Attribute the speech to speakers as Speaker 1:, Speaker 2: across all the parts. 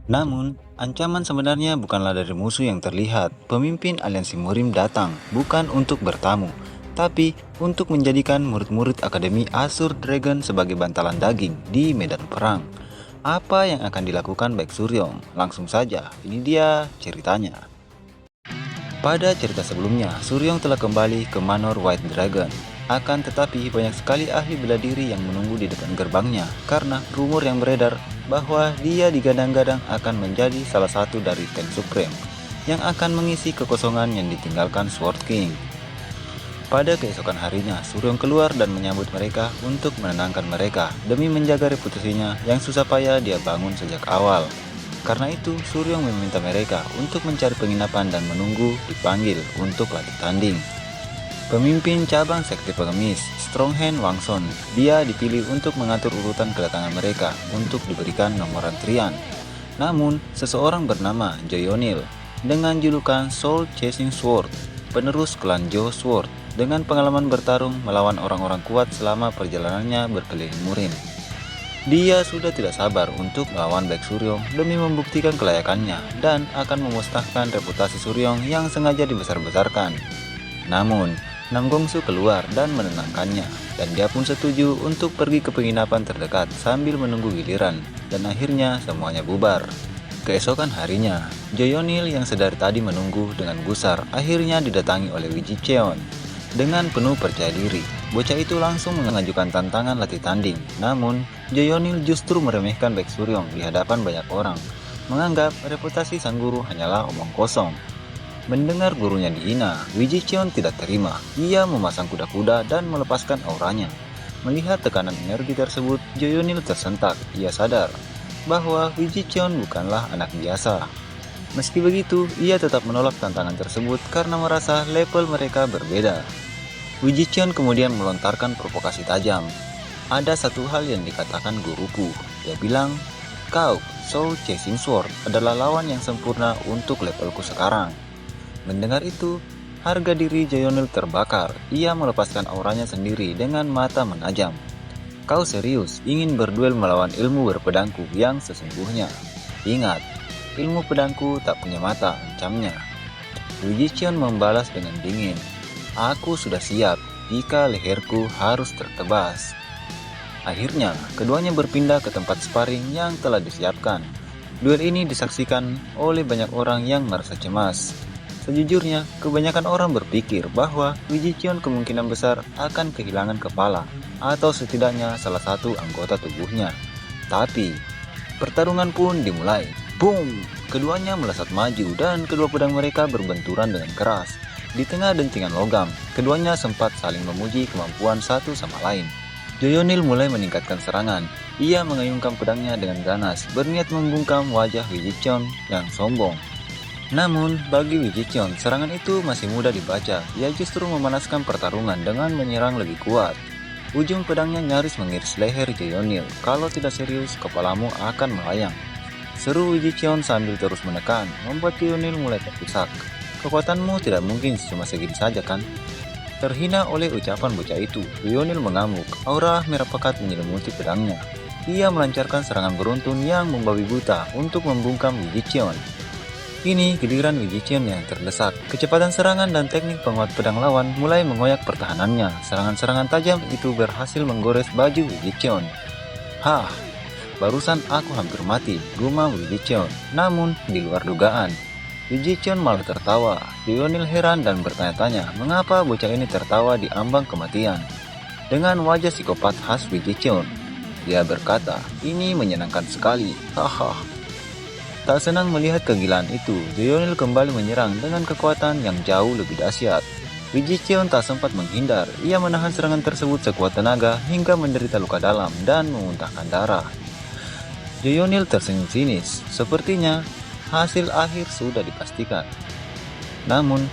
Speaker 1: Namun, ancaman sebenarnya bukanlah dari musuh yang terlihat. Pemimpin aliansi Murim datang bukan untuk bertamu, tapi untuk menjadikan murid-murid Akademi Azure Dragon sebagai bantalan daging di medan perang. Apa yang akan dilakukan Baek Suryong? Langsung saja, ini dia ceritanya. Pada cerita sebelumnya, Suryong telah kembali ke Manor White Dragon. Akan tetapi banyak sekali ahli bela diri yang menunggu di depan gerbangnya karena rumor yang beredar bahwa dia digadang-gadang akan menjadi salah satu dari Tank Supreme yang akan mengisi kekosongan yang ditinggalkan Sword King. Pada keesokan harinya, Suryong keluar dan menyambut mereka untuk menenangkan mereka demi menjaga reputasinya yang susah payah dia bangun sejak awal. Karena itu, Suryong meminta mereka untuk mencari penginapan dan menunggu dipanggil untuk latih tanding. Pemimpin cabang sekte pengemis, Stronghand Wangson, dia dipilih untuk mengatur urutan kedatangan mereka untuk diberikan nomor antrian. Namun, seseorang bernama Joyonil dengan julukan Soul Chasing Sword, penerus klan Jo Sword, dengan pengalaman bertarung melawan orang-orang kuat selama perjalanannya berkeliling Murim. Dia sudah tidak sabar untuk melawan Baek Suryong demi membuktikan kelayakannya dan akan memusnahkan reputasi Suryong yang sengaja dibesar-besarkan. Namun, Nam Gongsu keluar dan menenangkannya, dan dia pun setuju untuk pergi ke penginapan terdekat sambil menunggu giliran, dan akhirnya semuanya bubar. Keesokan harinya, Joyonil yang sedari tadi menunggu dengan gusar akhirnya didatangi oleh Wiji Cheon. Dengan penuh percaya diri, bocah itu langsung mengajukan tantangan latih tanding. Namun, Joyonil justru meremehkan Baek Suryong di hadapan banyak orang, menganggap reputasi sang guru hanyalah omong kosong. Mendengar gurunya dihina, Wiji Cheon tidak terima. Ia memasang kuda-kuda dan melepaskan auranya. Melihat tekanan energi tersebut, Joyonil tersentak. Ia sadar bahwa Wiji Cheon bukanlah anak biasa. Meski begitu, ia tetap menolak tantangan tersebut karena merasa level mereka berbeda. Wiji Cheon kemudian melontarkan provokasi tajam. Ada satu hal yang dikatakan guruku. Dia bilang, kau, Soul Chasing Sword, adalah lawan yang sempurna untuk levelku sekarang. Mendengar itu, harga diri Joyonil terbakar. Ia melepaskan auranya sendiri dengan mata menajam. Kau serius ingin berduel melawan ilmu berpedangku yang sesungguhnya? Ingat, ilmu pedangku tak punya mata, ucapnya. Wiji Cheon membalas dengan dingin. Aku sudah siap jika leherku harus tertebas. Akhirnya, keduanya berpindah ke tempat sparring yang telah disiapkan. Duel ini disaksikan oleh banyak orang yang merasa cemas. Sejujurnya, kebanyakan orang berpikir bahwa Wiji Cheon kemungkinan besar akan kehilangan kepala atau setidaknya salah satu anggota tubuhnya. Tapi, pertarungan pun dimulai. Boom! Keduanya melesat maju dan kedua pedang mereka berbenturan dengan keras. Di tengah dentingan logam, keduanya sempat saling memuji kemampuan satu sama lain. Joyonil mulai meningkatkan serangan. Ia mengayunkan pedangnya dengan ganas, berniat membungkam wajah Wiji Cheon yang sombong. Namun, bagi Wiji Cheon, serangan itu masih mudah dibaca. Ia justru memanaskan pertarungan dengan menyerang lebih kuat. Ujung pedangnya nyaris mengiris leher Joyonil. Kalau tidak serius, kepalamu akan melayang. Seru Wiji Cheon sambil terus menekan, membuat Joyonil mulai terdesak. Kekuatanmu tidak mungkin cuma segini saja kan? Terhina oleh ucapan bocah itu, Joyonil mengamuk. Aura merah pekat menyelimuti pedangnya. Ia melancarkan serangan beruntun yang membabi buta untuk membungkam Wiji Cheon. Kini giliran Wiji Cheon yang terdesak. Kecepatan serangan dan teknik penguat pedang lawan mulai mengoyak pertahanannya. Serangan-serangan tajam itu berhasil menggores baju Wiji Cheon. Hah, barusan aku hampir mati, gumam Wiji Cheon. Namun, di luar dugaan, Wiji Cheon malah tertawa. Joyonil heran dan bertanya-tanya mengapa bocah ini tertawa di ambang kematian. Dengan wajah psikopat khas Wiji Cheon, dia berkata, ini menyenangkan sekali, haha. Tak senang melihat kegilaan itu, Joyonil kembali menyerang dengan kekuatan yang jauh lebih dahsyat. Wiji Cheon tak sempat menghindar. Ia menahan serangan tersebut sekuat tenaga hingga menderita luka dalam dan memuntahkan darah. Joyonil tersenyum sinis. Sepertinya hasil akhir sudah dipastikan. Namun,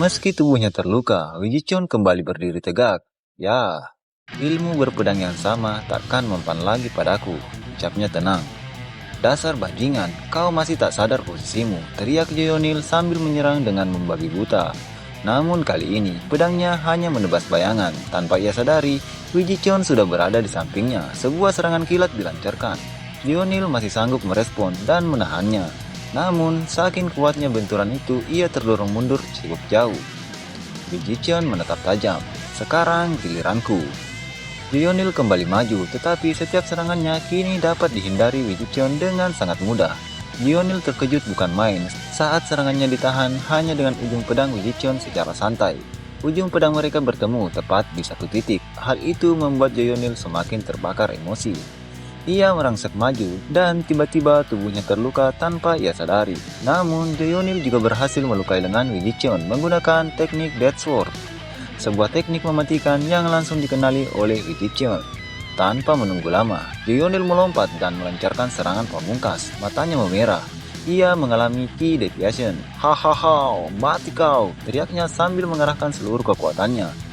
Speaker 1: meski tubuhnya terluka, Wiji Cheon kembali berdiri tegak. Ya, ilmu berpedang yang sama takkan mempan lagi padaku, ucapnya tenang. Dasar bajingan, kau masih tak sadar posisimu, teriak Joyonil sambil menyerang dengan membabi buta. Namun kali ini, pedangnya hanya menebas bayangan. Tanpa ia sadari, Wiji Cheon sudah berada di sampingnya. Sebuah serangan kilat dilancarkan. Lionel masih sanggup merespon dan menahannya. Namun, saking kuatnya benturan itu, ia terdorong mundur cukup jauh. Vegician menatap tajam. Sekarang giliranku. Lionel kembali maju, tetapi setiap serangannya kini dapat dihindari Vegician dengan sangat mudah. Lionel terkejut bukan main saat serangannya ditahan hanya dengan ujung pedang Vegician secara santai. Ujung pedang mereka bertemu tepat di satu titik. Hal itu membuat Lionel semakin terbakar emosi. Ia merangsek maju dan tiba-tiba tubuhnya terluka tanpa ia sadari. Namun, Lionel juga berhasil melukai lengan Vegician menggunakan teknik Death Sword, sebuah teknik mematikan yang langsung dikenali oleh Vegician. Tanpa menunggu lama, Lionel melompat dan melancarkan serangan pamungkas. Matanya memerah. Ia mengalami Ki Deviation. Hahaha, mati kau! Teriaknya sambil mengerahkan seluruh kekuatannya.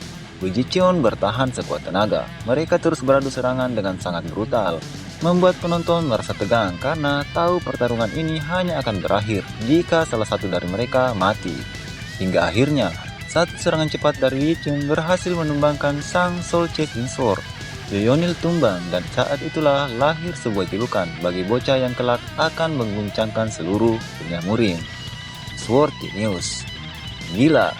Speaker 1: Vegician bertahan sekuat tenaga. Mereka terus beradu serangan dengan sangat brutal, membuat penonton merasa tegang karena tahu pertarungan ini hanya akan berakhir jika salah satu dari mereka mati. Hingga akhirnya, satu serangan cepat dari Vegician berhasil menumbangkan sang Soul Chasing Sword. Lionel tumbang dan saat itulah lahir sebuah julukan bagi bocah yang kelak akan mengguncangkan seluruh dunia murim. Sword Genius. Gila,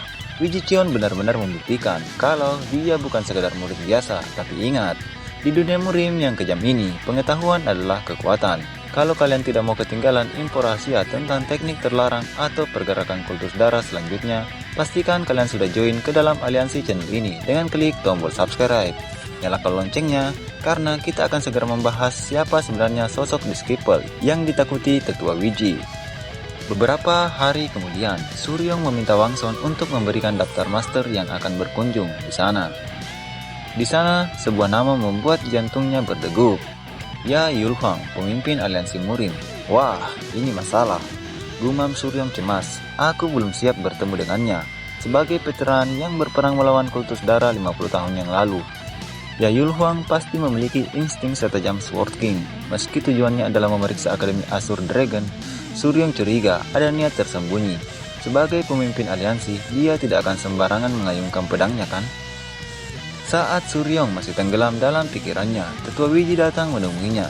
Speaker 1: Vegician benar-benar membuktikan kalau dia bukan sekedar murid biasa, tapi ingat, di dunia murim yang kejam ini, pengetahuan adalah kekuatan. Kalau kalian tidak mau ketinggalan info rahasia tentang teknik terlarang atau pergerakan kultus darah selanjutnya, pastikan kalian sudah join ke dalam aliansi channel ini dengan klik tombol subscribe. Nyalakan loncengnya, karena kita akan segera membahas siapa sebenarnya sosok The Skipper yang ditakuti tetua Wiji. Beberapa hari kemudian, Suryong meminta Wangson untuk memberikan daftar master yang akan berkunjung di sana. Di sana, sebuah nama membuat jantungnya berdegup. Ya Yulhwang, pemimpin aliansi murim. Wah, ini masalah. Gumam Suryong cemas. Aku belum siap bertemu dengannya. Sebagai veteran yang berperang melawan kultus darah 50 tahun yang lalu, Ya Yulhwang pasti memiliki insting setajam Sword King. Meski tujuannya adalah memeriksa Akademi Azure Dragon, Suryong curiga ada niat tersembunyi. Sebagai pemimpin aliansi, dia tidak akan sembarangan mengayunkan pedangnya kan? Saat Suryong masih tenggelam dalam pikirannya, tetua Wiji datang menemuinya.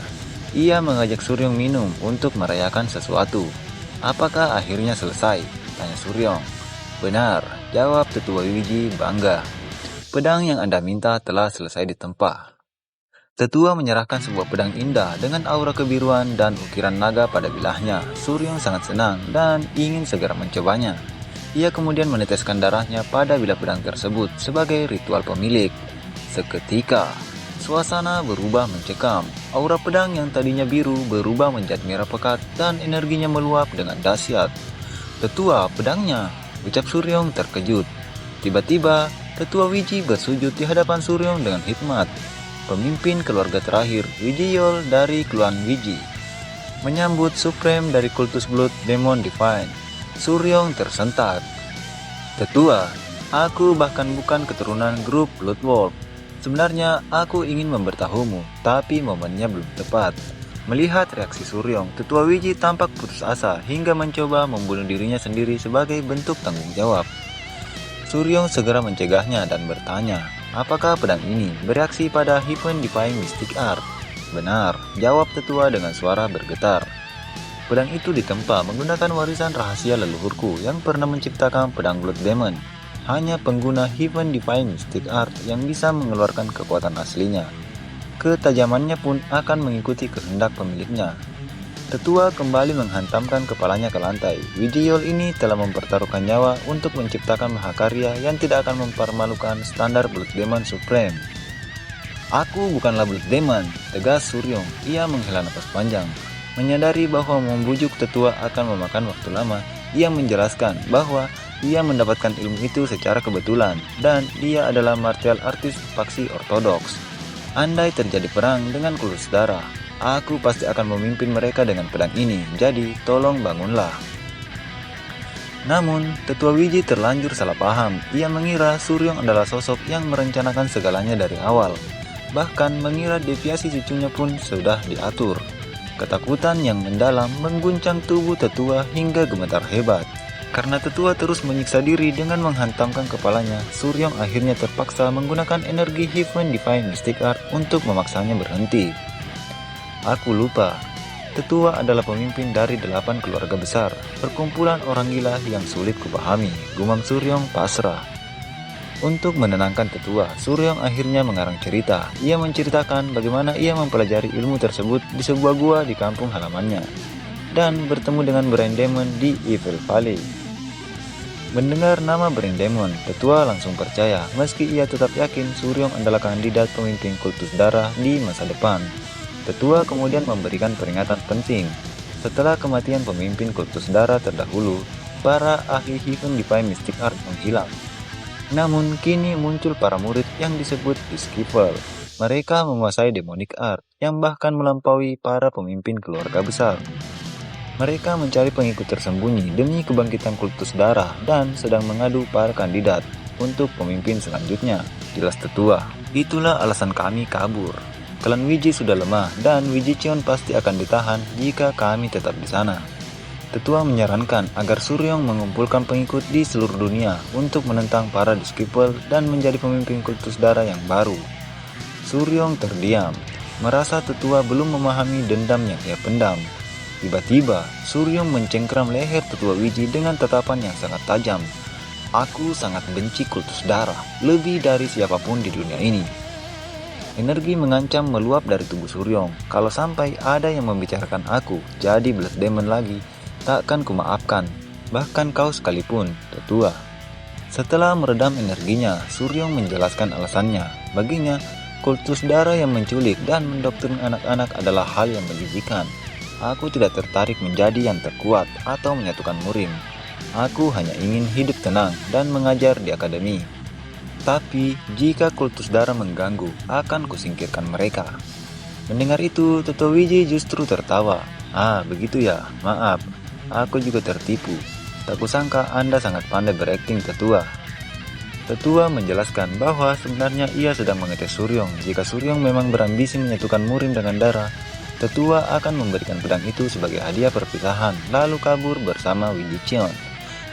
Speaker 1: Ia mengajak Suryong minum untuk merayakan sesuatu. Apakah akhirnya selesai? Tanya Suryong. Benar, jawab tetua Wiji bangga. Pedang yang Anda minta telah selesai ditempa. Tetua menyerahkan sebuah pedang indah dengan aura kebiruan dan ukiran naga pada bilahnya. Suryong sangat senang dan ingin segera mencobanya. Ia kemudian meneteskan darahnya pada bilah pedang tersebut sebagai ritual pemilik. Seketika, suasana berubah mencekam. Aura pedang yang tadinya biru berubah menjadi merah pekat dan energinya meluap dengan dahsyat. Tetua, pedangnya, ucap Suryong terkejut. Tiba-tiba, tetua Wiji bersujud di hadapan Suryong dengan hikmat. Pemimpin keluarga terakhir, Wijiyol dari klan Wiji, menyambut Supreme dari kultus Blood Demon Divine. Suryong tersentak. Tetua, aku bahkan bukan keturunan grup Blood Wolf. Sebenarnya aku ingin memberitahumu, tapi momennya belum tepat. Melihat reaksi Suryong, tetua Wiji tampak putus asa hingga mencoba membunuh dirinya sendiri sebagai bentuk tanggung jawab. Suryong segera mencegahnya dan bertanya, apakah pedang ini bereaksi pada Heaven Divine Mystic Art? Benar, jawab tetua dengan suara bergetar. Pedang itu ditempa menggunakan warisan rahasia leluhurku yang pernah menciptakan pedang Blood Demon. Hanya pengguna Heaven Divine Mystic Art yang bisa mengeluarkan kekuatan aslinya. Ketajamannya pun akan mengikuti kehendak pemiliknya. Tetua kembali menghantamkan kepalanya ke lantai. Wijiyol ini telah mempertaruhkan nyawa untuk menciptakan mahakarya yang tidak akan mempermalukan standar Blood Demon Supreme. Aku bukanlah Blood Demon, tegas Suryong. Ia menghela napas panjang. Menyadari bahwa membujuk tetua akan memakan waktu lama, ia menjelaskan bahwa ia mendapatkan ilmu itu secara kebetulan dan dia adalah martial artist faksi ortodoks. Andai terjadi perang dengan kultus darah, aku pasti akan memimpin mereka dengan pedang ini, jadi tolong bangunlah. Namun, tetua Wiji terlanjur salah paham. Ia mengira Suryong adalah sosok yang merencanakan segalanya dari awal. Bahkan mengira deviasi cucunya pun sudah diatur. Ketakutan yang mendalam mengguncang tubuh tetua hingga gemetar hebat. Karena tetua terus menyiksa diri dengan menghantamkan kepalanya, Suryong akhirnya terpaksa menggunakan energi Heaven Divine Mystic Art untuk memaksanya berhenti. Aku lupa, Tetua adalah pemimpin dari 8 keluarga besar, perkumpulan orang gila yang sulit kupahami, gumam Suryong pasrah. Untuk menenangkan Tetua, Suryong akhirnya mengarang cerita. Ia menceritakan bagaimana ia mempelajari ilmu tersebut di sebuah gua di kampung halamannya, dan bertemu dengan Brain Demon di Evil Valley. Mendengar nama Brain Demon, Tetua langsung percaya, meski ia tetap yakin Suryong adalah kandidat pemimpin kultus darah di masa depan. Tetua kemudian memberikan peringatan penting. Setelah kematian pemimpin kultus darah terdahulu, para ahli Heaven Divine Mystic Art menghilang. Namun kini muncul para murid yang disebut Disciple. Mereka menguasai Demonic Art yang bahkan melampaui para pemimpin keluarga besar. Mereka mencari pengikut tersembunyi demi kebangkitan kultus darah dan sedang mengadu para kandidat untuk pemimpin selanjutnya. Jelas Tetua, itulah alasan kami kabur. Klan Wiji sudah lemah dan Wijicheon pasti akan ditahan jika kami tetap di sana. Tetua menyarankan agar Suryong mengumpulkan pengikut di seluruh dunia untuk menentang para Disciple dan menjadi pemimpin kultus darah yang baru. Suryong terdiam, merasa Tetua belum memahami dendam yang ia pendam. Tiba-tiba, Suryong mencengkram leher Tetua Wiji dengan tatapan yang sangat tajam. Aku sangat benci kultus darah, lebih dari siapapun di dunia ini. Energi mengancam meluap dari tubuh Suryong. Kalau sampai ada yang membicarakan aku jadi Blood Demon lagi, takkan kumaafkan, bahkan kau sekalipun, Tetua. Setelah meredam energinya, Suryong menjelaskan alasannya. Baginya, kultus darah yang menculik dan mendoktrin anak-anak adalah hal yang menjijikan. Aku tidak tertarik menjadi yang terkuat atau menyatukan murim. Aku hanya ingin hidup tenang dan mengajar di akademi. Tapi, jika kultus darah mengganggu, akan kusingkirkan mereka. Mendengar itu, Tetua Wiji justru tertawa. Ah, begitu ya, maaf. Aku juga tertipu. Tak kusangka Anda sangat pandai berakting, Tetua. Tetua menjelaskan bahwa sebenarnya ia sedang mengetes Suryong. Jika Suryong memang berambisi menyatukan murim dengan darah, Tetua akan memberikan pedang itu sebagai hadiah perpisahan, lalu kabur bersama Wijicheon.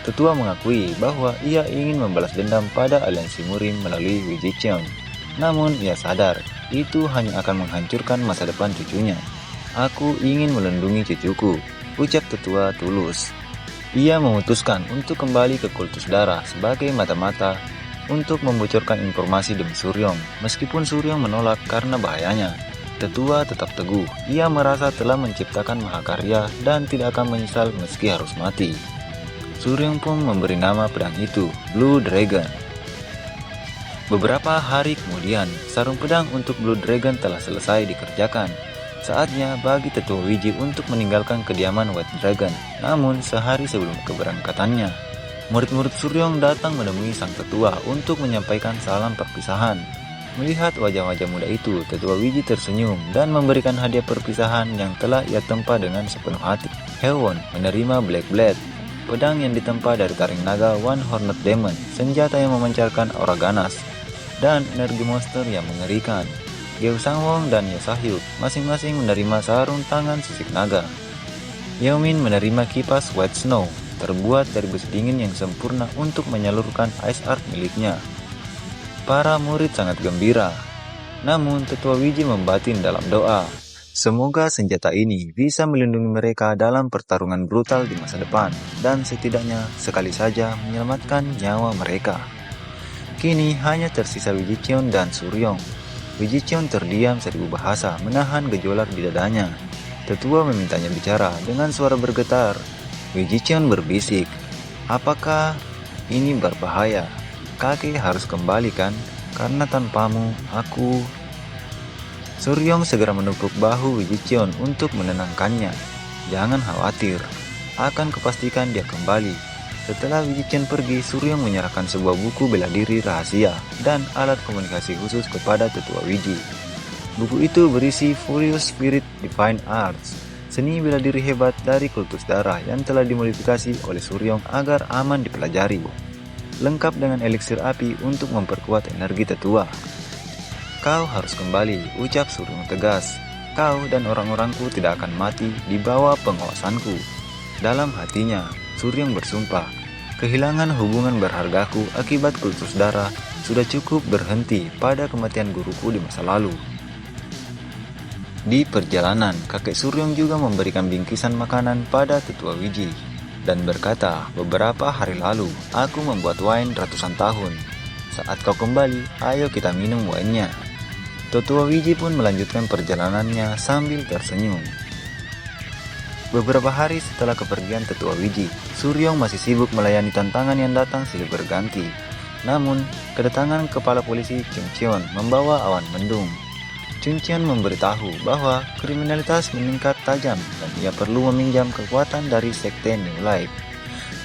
Speaker 1: Tetua mengakui bahwa ia ingin membalas dendam pada aliansi murim melalui Wijicheon. Namun ia sadar, itu hanya akan menghancurkan masa depan cucunya. Aku ingin melindungi cucuku, ucap Tetua tulus. Ia memutuskan untuk kembali ke kultus darah sebagai mata-mata untuk membocorkan informasi demi Suryong. Meskipun Suryong menolak karena bahayanya, Tetua tetap teguh. Ia merasa telah menciptakan mahakarya dan tidak akan menyesal meski harus mati. Suryong pun memberi nama pedang itu, Blue Dragon. Beberapa hari kemudian, sarung pedang untuk Blue Dragon telah selesai dikerjakan. Saatnya bagi Tetua Wiji untuk meninggalkan kediaman White Dragon. Namun sehari sebelum keberangkatannya, murid-murid Suryong datang menemui sang tetua untuk menyampaikan salam perpisahan. Melihat wajah-wajah muda itu, Tetua Wiji tersenyum dan memberikan hadiah perpisahan yang telah ia tempa dengan sepenuh hati. Hewon menerima Black Blade, pedang yang ditempa dari taring naga One Horned Demon, senjata yang memancarkan aura ganas, dan energi monster yang mengerikan. Geo Sangwon dan Yosahyuk masing-masing menerima sarung tangan sisik naga. Yeomin menerima kipas White Snow, terbuat dari besi dingin yang sempurna untuk menyalurkan Ice Art miliknya. Para murid sangat gembira. Namun Tetua Wiji membatin dalam doa. Semoga senjata ini bisa melindungi mereka dalam pertarungan brutal di masa depan, dan setidaknya sekali saja menyelamatkan nyawa mereka. Kini hanya tersisa Wijicheon dan Suryong. Wijicheon terdiam 1000 bahasa, menahan gejolak di dadanya. Tetua memintanya bicara dengan suara bergetar. Wijicheon berbisik, apakah ini berbahaya? Kakek harus kembali kan? Karena tanpamu, aku... Suryong segera menepuk bahu Wijicheon untuk menenangkannya. Jangan khawatir, akan kupastikan dia kembali. Setelah Wijicheon pergi, Suryong menyerahkan sebuah buku bela diri rahasia dan alat komunikasi khusus kepada Tetua Wiji. Buku itu berisi Furious Spirit Divine Arts, seni bela diri hebat dari kultus darah yang telah dimodifikasi oleh Suryong agar aman dipelajari. Lengkap dengan eliksir api untuk memperkuat energi Tetua. Kau harus kembali, ucap Suryong tegas. Kau dan orang-orangku tidak akan mati di bawah pengawasanku. Dalam hatinya, Suryong bersumpah, kehilangan hubungan berhargaku akibat kultus darah sudah cukup berhenti pada kematian guruku di masa lalu. Di perjalanan, kakek Suryong juga memberikan bingkisan makanan pada tetua Wiji dan berkata, beberapa hari lalu aku membuat wine ratusan tahun. Saat kau kembali, ayo kita minum wine-nya. Tetua Wiji pun melanjutkan perjalanannya sambil tersenyum. Beberapa hari setelah kepergian tetua Wiji, Suryong masih sibuk melayani tantangan yang datang silih berganti. Namun, kedatangan kepala polisi Chung Cheon membawa awan mendung. Chung Cheon memberitahu bahwa kriminalitas meningkat tajam dan ia perlu meminjam kekuatan dari sekte New Life.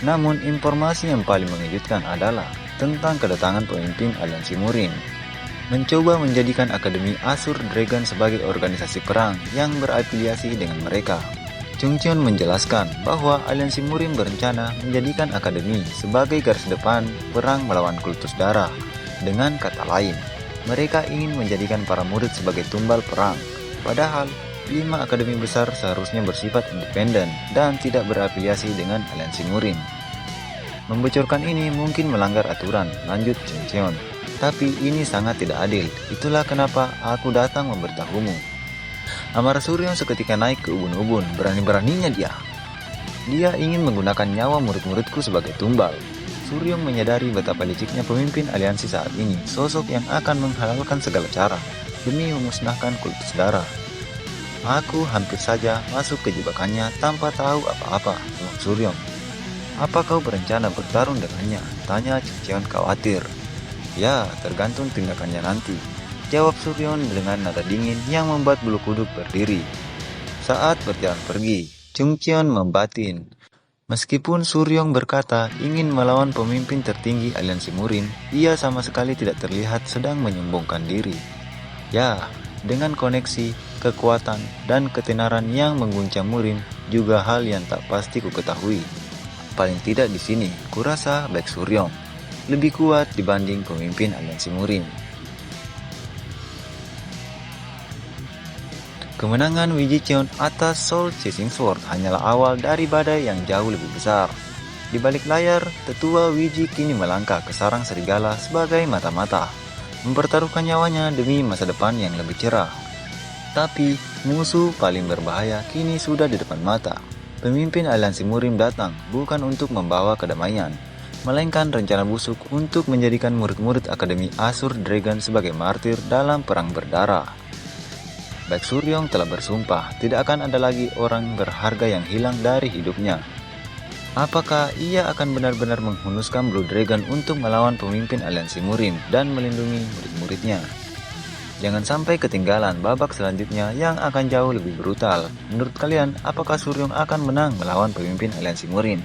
Speaker 1: Namun, informasi yang paling mengejutkan adalah tentang kedatangan pemimpin aliansi Murim, mencoba menjadikan Akademi Azure Dragon sebagai organisasi perang yang berafiliasi dengan mereka. Chung Cheon menjelaskan bahwa aliansi Murim berencana menjadikan Akademi sebagai garis depan perang melawan kultus darah. Dengan kata lain, mereka ingin menjadikan para murid sebagai tumbal perang. Padahal, 5 akademi besar seharusnya bersifat independen dan tidak berafiliasi dengan aliansi Murim. Membocorkan ini mungkin melanggar aturan, lanjut Chung Cheon. Tapi ini sangat tidak adil, itulah kenapa aku datang memberitahumu. Amarah Suryong seketika naik ke ubun-ubun, berani-beraninya dia. Dia ingin menggunakan nyawa murid-muridku sebagai tumbal. Suryong menyadari betapa liciknya pemimpin aliansi saat ini, sosok yang akan menghalalkan segala cara demi memusnahkan kultus darah. Aku hampir saja masuk ke jebakannya tanpa tahu apa-apa, Tuan Suryong. Apa kau berencana bertarung dengannya? Tanya Chung Cheon khawatir. Ya, tergantung tindakannya nanti, jawab Suryong dengan nada dingin yang membuat bulu kuduk berdiri. Saat berjalan pergi, Chung Cheon membatin. Meskipun Suryong berkata ingin melawan pemimpin tertinggi aliansi Murim, ia sama sekali tidak terlihat sedang menyombongkan diri. Ya, dengan koneksi, kekuatan, dan ketenaran yang mengguncang Murim juga hal yang tak pasti ku ketahui. Paling tidak di sini, kurasa baik Suryong lebih kuat dibanding pemimpin aliansi Murim. Kemenangan Wiji Cheon atas Soul Chasing Sword hanyalah awal dari badai yang jauh lebih besar. Di balik layar, tetua Wiji kini melangkah ke sarang serigala sebagai mata-mata, mempertaruhkan nyawanya demi masa depan yang lebih cerah. Tapi, musuh paling berbahaya kini sudah di depan mata. Pemimpin aliansi Murim datang bukan untuk membawa kedamaian, melainkan rencana busuk untuk menjadikan murid-murid Akademi Azure Dragon sebagai martir dalam perang berdarah. Baek Suryong telah bersumpah tidak akan ada lagi orang berharga yang hilang dari hidupnya. Apakah ia akan benar-benar menghunuskan Blue Dragon untuk melawan pemimpin aliansi Murim dan melindungi murid-muridnya? Jangan sampai ketinggalan babak selanjutnya yang akan jauh lebih brutal. Menurut kalian, apakah Suryong akan menang melawan pemimpin aliansi Murim?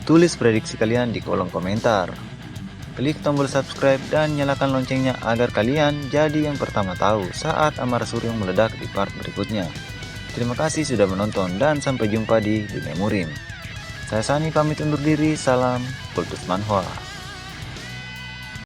Speaker 1: Tulis prediksi kalian di kolom komentar. Klik tombol subscribe dan nyalakan loncengnya agar kalian jadi yang pertama tahu saat amarah Suryong meledak di part berikutnya. Terima kasih sudah menonton dan sampai jumpa di dunia Murim. Saya Sani pamit undur diri, salam Kultus Manhwa.